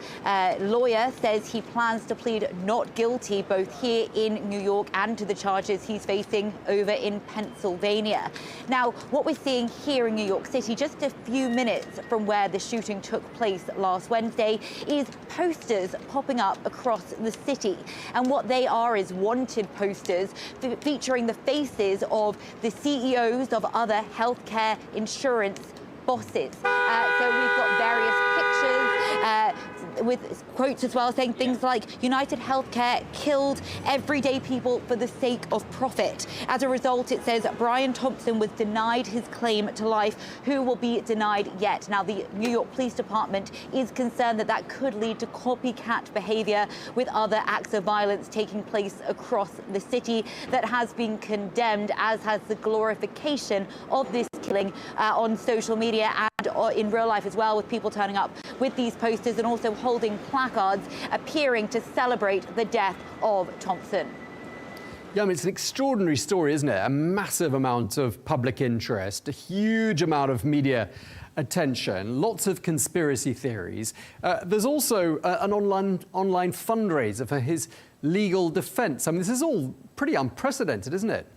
S6: lawyer says he plans to plead not guilty both here in New York and to the charges he's facing over in Pennsylvania. Now, what we're seeing here in New York City, just a few minutes from where the shooting took place last Wednesday, is posters popping up across the city. And what they are is wanted posters featuring the faces of the CEOs of other healthcare insurance bosses. So we've got various pictures with quotes as well, saying things like United Healthcare killed everyday people for the sake of profit. As a result, it says Brian Thompson was denied his claim to life. Who will be denied yet? Now, the New York Police Department is concerned that that could lead to copycat behavior with other acts of violence taking place across the city that has been condemned, as has the glorification of this killing on social media and in real life as well, with people turning up with these posters and also holding placards appearing to celebrate the death of Thompson.
S1: Yeah, I mean, it's an extraordinary story, isn't it? A massive amount of public interest, a huge amount of media attention, lots of conspiracy theories. There's also an online fundraiser for his legal defense. I mean, this is all pretty unprecedented, isn't it?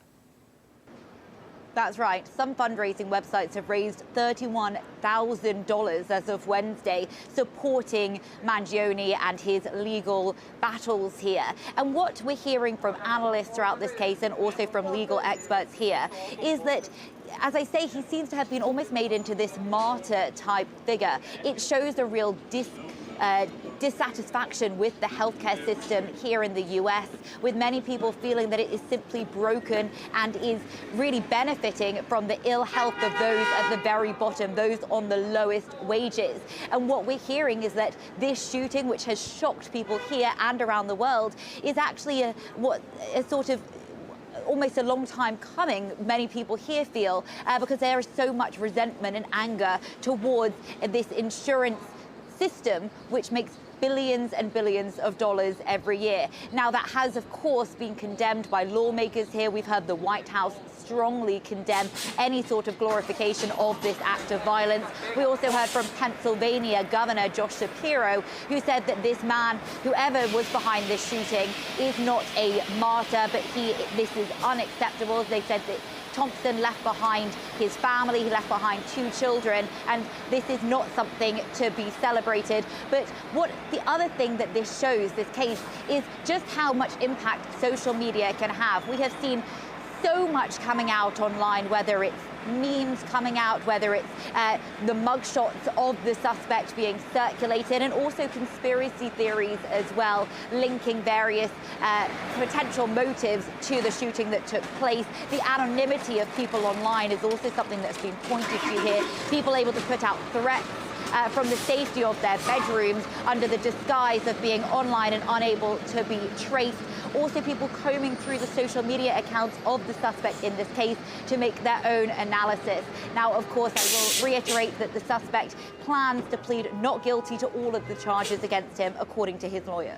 S6: That's right. Some fundraising websites have raised $31,000 as of Wednesday, supporting Mangione and his legal battles here. And what we're hearing from analysts throughout this case and also from legal experts here is that, as I say, he seems to have been almost made into this martyr-type figure. It shows a real dissatisfaction with the healthcare system here in the US, with many people feeling that it is simply broken and is really benefiting from the ill health of those at the very bottom, those on the lowest wages. And what we're hearing is that this shooting, which has shocked people here and around the world, is actually a sort of almost a long time coming, many people here feel, because there is so much resentment and anger towards this insurance system, which makes billions and billions of dollars every year. Now, that has, of course, been condemned by lawmakers here. We've heard the White House strongly condemn any sort of glorification of this act of violence. We also heard from Pennsylvania Governor Josh Shapiro, who said that this man, whoever was behind this shooting, is not a martyr, but this is unacceptable. They said that Thompson left behind his family, he left behind 2 children, and this is not something to be celebrated. But what the other thing that this shows, this case, is just how much impact social media can have. We have seen so much coming out online, whether it's memes coming out, whether it's the mugshots of the suspect being circulated, and also conspiracy theories as well, linking various potential motives to the shooting that took place. The anonymity of people online is also something that's been pointed to here. People able to put out threats from the safety of their bedrooms under the disguise of being online and unable to be traced. Also, people combing through the social media accounts of the suspect in this case to make their own analysis. Now, of course, I will reiterate that the suspect plans to plead not guilty to all of the charges against him, according to his lawyer.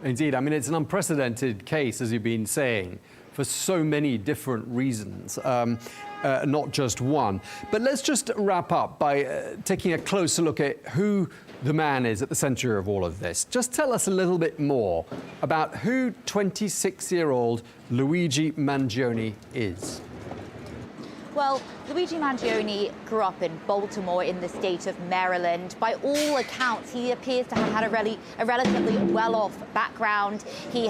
S1: Indeed. I mean, it's an unprecedented case, as you've been saying, for so many different reasons, not just one. But let's just wrap up by taking a closer look at who the man is at the center of all of this. Just tell us a little bit more about who 26-year-old Luigi Mangione is.
S6: Well, Luigi Mangione grew up in Baltimore in the state of Maryland. By all accounts, he appears to have had a relatively well-off background. He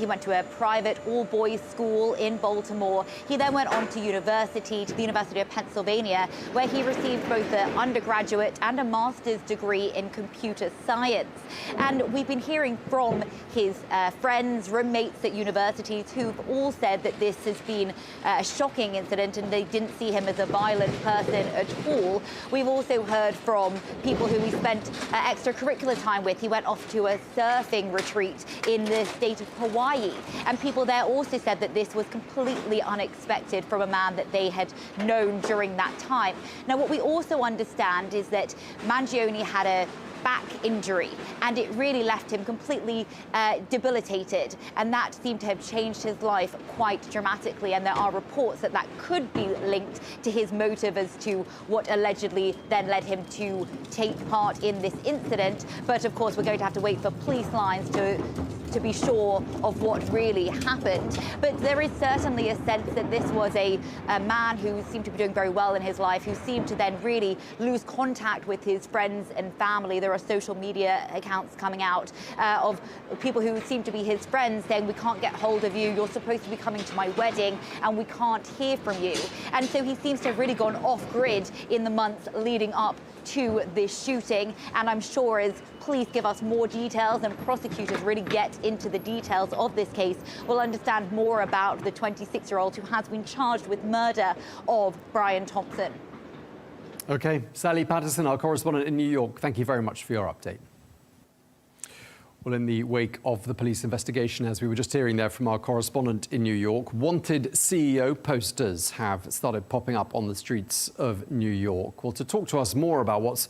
S6: went to a private all-boys school in Baltimore. He then went on to the University of Pennsylvania, where he received both an undergraduate and a master's degree in computer science. And we've been hearing from his friends, roommates at universities, who've all said that this has been a shocking incident and they didn't see him as a violent person at all. We've also heard from people who he spent extracurricular time with. He went off to a surfing retreat in the state of Hawaii. And people there also said that this was completely unexpected from a man that they had known during that time. Now, what we also understand is that Mangione had a back injury, and it really left him completely debilitated, and that seemed to have changed his life quite dramatically. And there are reports that that could be linked to his motive as to what allegedly then led him to take part in this incident. But of course, we're going to have to wait for police lines to be sure of what really happened. But there is certainly a sense that this was a man who seemed to be doing very well in his life, who seemed to then really lose contact with his friends and family. There are social media accounts coming out of people who seem to be his friends saying, "We can't get hold of you, you're supposed to be coming to my wedding and we can't hear from you." And so he seems to have really gone off grid in the months leading up to this shooting. And I'm sure as police give us more details and prosecutors really get into the details of this case, we'll understand more about the 26-year-old who has been charged with murder of Brian Thompson.
S1: OK, Sally Patterson, our correspondent in New York, thank you very much for your update. Well, in the wake of the police investigation, as we were just hearing there from our correspondent in New York, wanted CEO posters have started popping up on the streets of New York. Well, to talk to us more about what's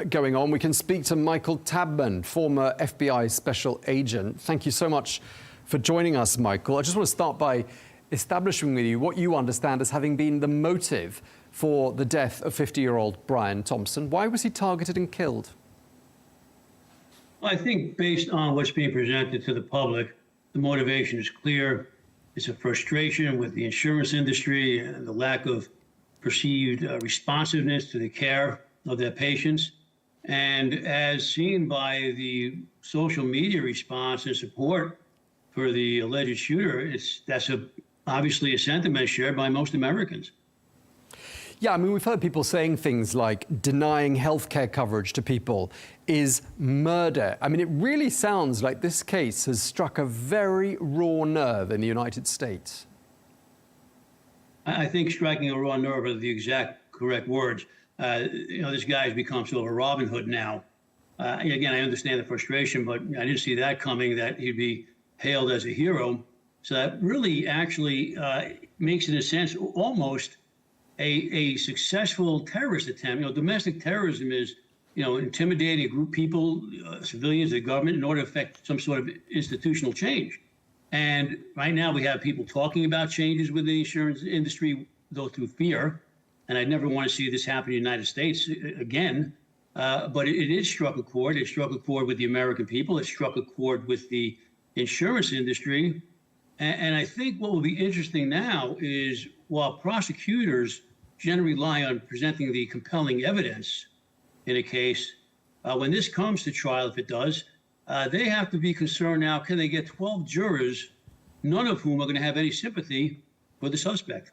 S1: going on, we can speak to Michael Tabman, former FBI special agent. Thank you so much for joining us, Michael. I just want to start by establishing with you what you understand as having been the motive for the death of 50-year-old Brian Thompson. Why was he targeted and killed?
S7: Well, I think based on what's being presented to the public, the motivation is clear. It's a frustration with the insurance industry and the lack of perceived responsiveness to the care of their patients. And as seen by the social media response and support for the alleged shooter, that's obviously a sentiment shared by most Americans.
S1: Yeah, I mean, we've heard people saying things like denying healthcare coverage to people is murder. I mean, it really sounds like this case has struck a very raw nerve in the United States.
S7: I think striking a raw nerve are the exact correct words. This guy has become sort of a Robin Hood now. Again, I understand the frustration, but I didn't see that coming, that he'd be hailed as a hero. So that really actually makes, in a sense, almost a successful terrorist attempt. Domestic terrorism is, intimidating a group of people, civilians, the government, in order to affect some sort of institutional change. And right now we have people talking about changes with the insurance industry, though through fear. And I'd never want to see this happen in the United States again. But it is struck a chord. It struck a chord with the American people. It struck a chord with the insurance industry. And I think what will be interesting now is, while prosecutors generally rely on presenting the compelling evidence in a case, When this comes to trial, if it does, they have to be concerned now, can they get 12 jurors, none of whom are going to have any sympathy for the suspect?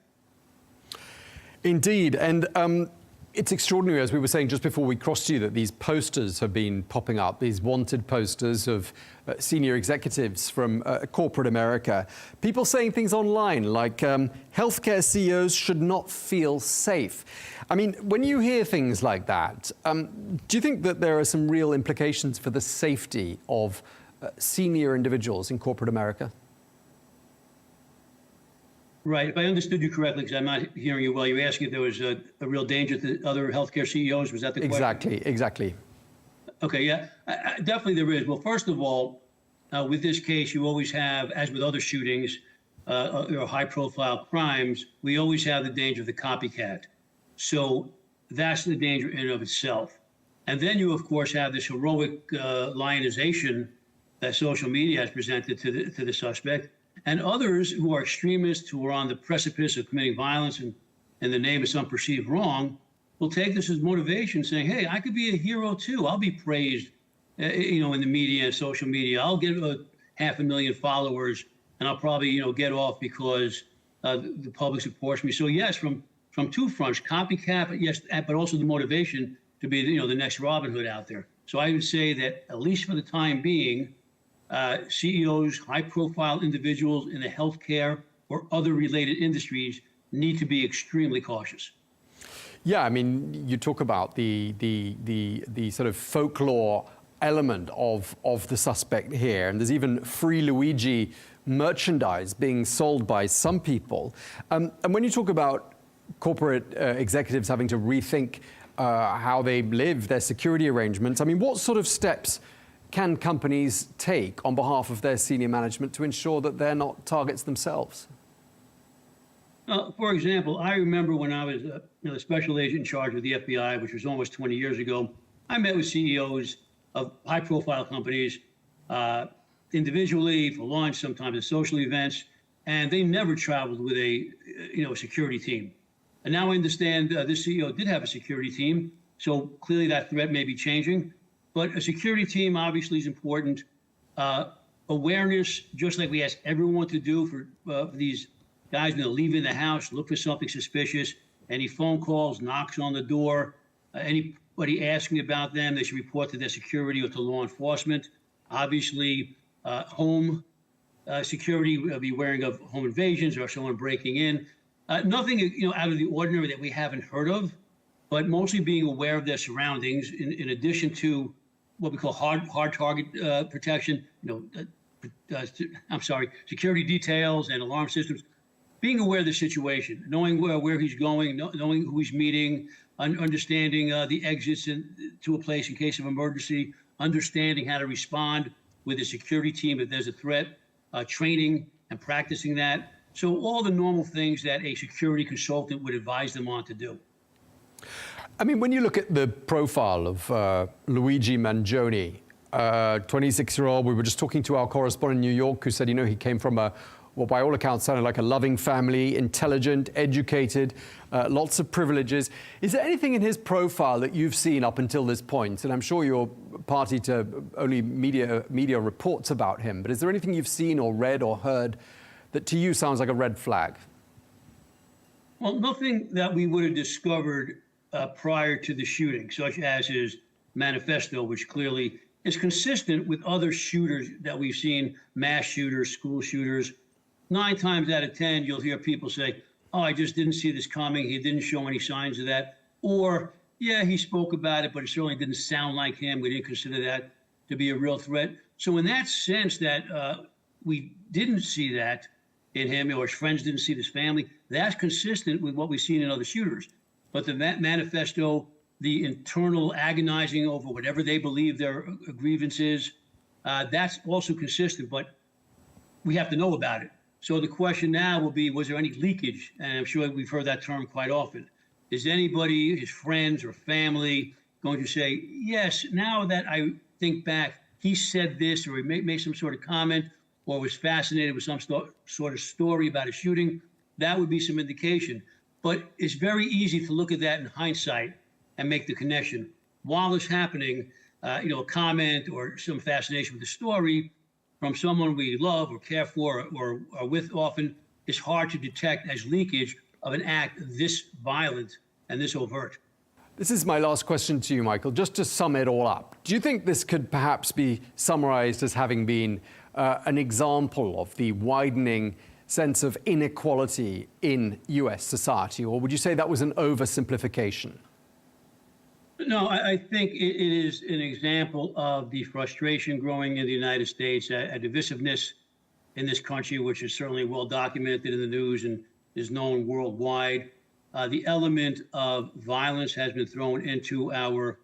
S1: Indeed. And it's extraordinary, as we were saying just before we crossed you, that these posters have been popping up, these wanted posters of senior executives from corporate America. People saying things online like healthcare CEOs should not feel safe. I mean, when you hear things like that, do you think that there are some real implications for the safety of senior individuals in corporate America?
S7: Right. If I understood you correctly, because I'm not hearing you well, you're asking if there was a real danger to other healthcare CEOs. Was that the question?
S1: Exactly.
S7: Okay, yeah, definitely there is. Well, first of all, with this case, you always have, as with other shootings or high-profile crimes, we always have the danger of the copycat. So that's the danger in and of itself. And then you, of course, have this heroic lionization that social media has presented to the suspect, and others who are extremists who are on the precipice of committing violence in the name of some perceived wrong will take this as motivation, saying, hey, I could be a hero too. I'll be praised, in the media, social media. I'll get 500,000 followers, and I'll probably, get off because the public supports me. So yes, from two fronts, copycat, but yes, but also the motivation to be, the next Robin Hood out there. So I would say that at least for the time being, CEOs, high-profile individuals in the healthcare or other related industries need to be extremely cautious.
S1: Yeah, I mean, you talk about the sort of folklore element of the suspect here, and there's even free Luigi merchandise being sold by some people. And when you talk about corporate executives having to rethink how they live, their security arrangements, I mean, what sort of steps can companies take on behalf of their senior management to ensure that they're not targets themselves?
S7: For example, I remember when I was the special agent in charge of the FBI, which was almost 20 years ago, I met with CEOs of high-profile companies individually, for lunch, sometimes at social events, and they never traveled with a security team. And now I understand this CEO did have a security team, so clearly that threat may be changing. But a security team obviously is important. Awareness, just like we ask everyone to do for these guys when they're leaving the house, look for something suspicious. Any phone calls, knocks on the door, anybody asking about them, they should report to their security or to law enforcement. Obviously, home security, beware of home invasions or someone breaking in. Nothing out of the ordinary that we haven't heard of, but mostly being aware of their surroundings in addition to what we call hard target protection, security details and alarm systems. Being aware of the situation, knowing where he's going, knowing who he's meeting, understanding the exits to a place in case of emergency, understanding how to respond with a security team if there's a threat, training and practicing that. So all the normal things that a security consultant would advise them on to do.
S1: I mean, when you look at the profile of Luigi Mangione, 26-year-old, we were just talking to our correspondent in New York who said, he came from what by all accounts sounded like a loving family, intelligent, educated, lots of privileges. Is there anything in his profile that you've seen up until this point? And I'm sure you're party to only media reports about him, but is there anything you've seen or read or heard that to you sounds like a red flag?
S7: Well, nothing that we would have discovered prior to the shooting, such as his manifesto, which clearly is consistent with other shooters that we've seen, mass shooters, school shooters. 9 times out of 10, you'll hear people say, oh, I just didn't see this coming. He didn't show any signs of that. Or, yeah, he spoke about it, but it certainly didn't sound like him. We didn't consider that to be a real threat. So in that sense that we didn't see that in him, or his friends didn't see this family, that's consistent with what we've seen in other shooters. But the manifesto, the internal agonizing over whatever they believe their grievance is, that's also consistent, but we have to know about it. So the question now will be, was there any leakage? And I'm sure we've heard that term quite often. Is anybody, his friends or family, going to say, yes, now that I think back, he said this, or he made some sort of comment, or was fascinated with some sort of story about a shooting? That would be some indication. But it's very easy to look at that in hindsight and make the connection. While it's happening, a comment or some fascination with the story from someone we love or care for or are with often, is hard to detect as leakage of an act this violent and this overt.
S1: This is my last question to you, Michael. Just to sum it all up, do you think this could perhaps be summarized as having been an example of the widening sense of inequality in US society, or would you say that was an oversimplification?
S7: No, I think it is an example of the frustration growing in the United States, a divisiveness in this country, which is certainly well documented in the news and is known worldwide. The element of violence has been thrown into our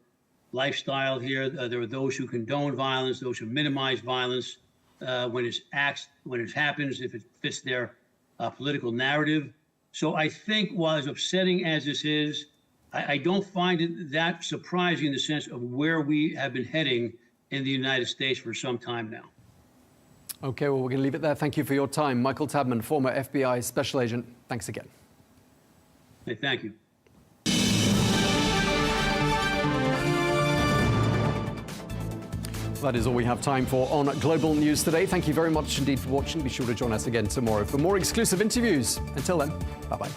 S7: lifestyle here. There are those who condone violence, those who minimize violence when it happens, if it fits their political narrative. So I think while as upsetting as this is, I don't find it that surprising in the sense of where we have been heading in the United States for some time now.
S1: Okay, well, we're going to leave it there. Thank you for your time. Michael Tabman, former FBI special agent. Thanks again.
S7: Hey, thank you.
S1: That is all we have time for on Global News today. Thank you very much indeed for watching. Be sure to join us again tomorrow for more exclusive interviews. Until then, bye-bye.